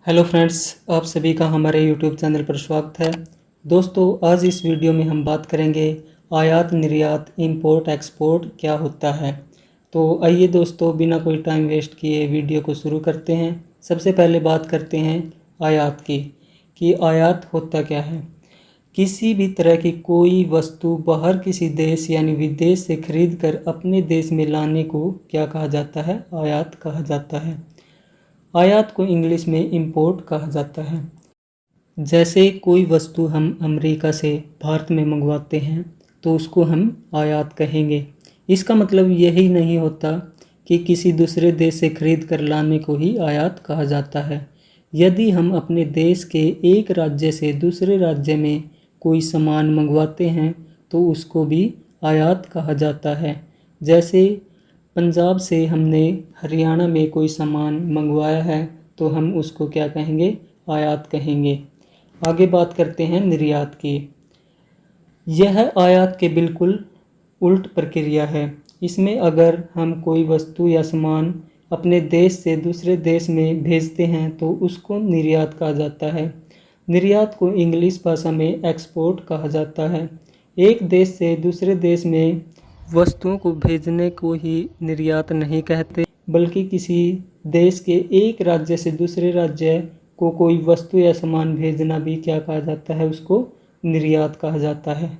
Hello friends, आप सभी का हमारे यूट्यूब चैनल पर स्वागत है। दोस्तों, आज इस वीडियो में हम बात करेंगे आयात निर्यात इंपोर्ट एक्सपोर्ट क्या होता है। तो आइए दोस्तों, बिना कोई टाइम वेस्ट किए वीडियो को शुरू करते हैं। सबसे पहले बात करते हैं आयात की कि आयात होता क्या है। किसी भी तरह की कोई वस्तु बाहर किसी देश यानी विदेश से खरीद कर अपने देश में लाने को क्या कहा जाता है? आयात कहा जाता है। आयात को इंग्लिश में इंपोर्ट कहा जाता है। जैसे कोई वस्तु हम अमेरिका से भारत में मंगवाते हैं तो उसको हम आयात कहेंगे। इसका मतलब यही नहीं होता कि किसी दूसरे देश से खरीद कर लाने को ही आयात कहा जाता है। यदि हम अपने देश के एक राज्य से दूसरे राज्य में कोई सामान मंगवाते हैं तो उसको भी आयात कहा जाता है। जैसे पंजाब से हमने हरियाणा में कोई सामान मंगवाया है तो हम उसको क्या कहेंगे? आयात कहेंगे। आगे बात करते हैं निर्यात की। यह आयात के बिल्कुल उल्ट प्रक्रिया है। इसमें अगर हम कोई वस्तु या सामान अपने देश से दूसरे देश में भेजते हैं तो उसको निर्यात कहा जाता है। निर्यात को इंग्लिश भाषा में एक्सपोर्ट कहा जाता है। एक देश से दूसरे देश में वस्तुओं को भेजने को ही निर्यात नहीं कहते, बल्कि किसी देश के एक राज्य से दूसरे राज्य को कोई वस्तु या सामान भेजना भी क्या कहा जाता है? उसको निर्यात कहा जाता है।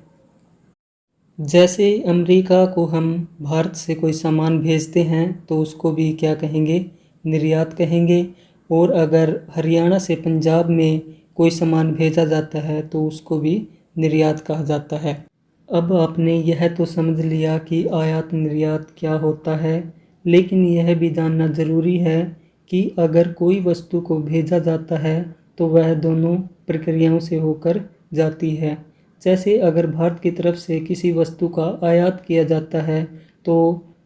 जैसे अमेरिका को हम भारत से कोई सामान भेजते हैं तो उसको भी क्या कहेंगे? निर्यात कहेंगे। और अगर हरियाणा से पंजाब में कोई सामान भेजा जाता है तो उसको भी निर्यात कहा जाता है। अब आपने यह तो समझ लिया कि आयात निर्यात क्या होता है, लेकिन यह भी जानना ज़रूरी है कि अगर कोई वस्तु को भेजा जाता है तो वह दोनों प्रक्रियाओं से होकर जाती है। जैसे अगर भारत की तरफ से किसी वस्तु का आयात किया जाता है तो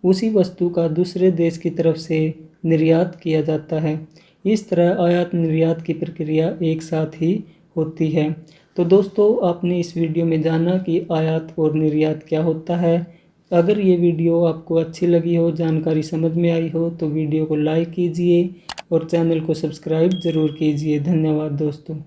उसी वस्तु का दूसरे देश की तरफ से निर्यात किया जाता है। इस तरह आयात निर्यात की प्रक्रिया एक साथ ही होती है। तो दोस्तों, आपने इस वीडियो में जाना कि आयात और निर्यात क्या होता है। अगर ये वीडियो आपको अच्छी लगी हो, जानकारी समझ में आई हो, तो वीडियो को लाइक कीजिए और चैनल को सब्सक्राइब ज़रूर कीजिए। धन्यवाद दोस्तों।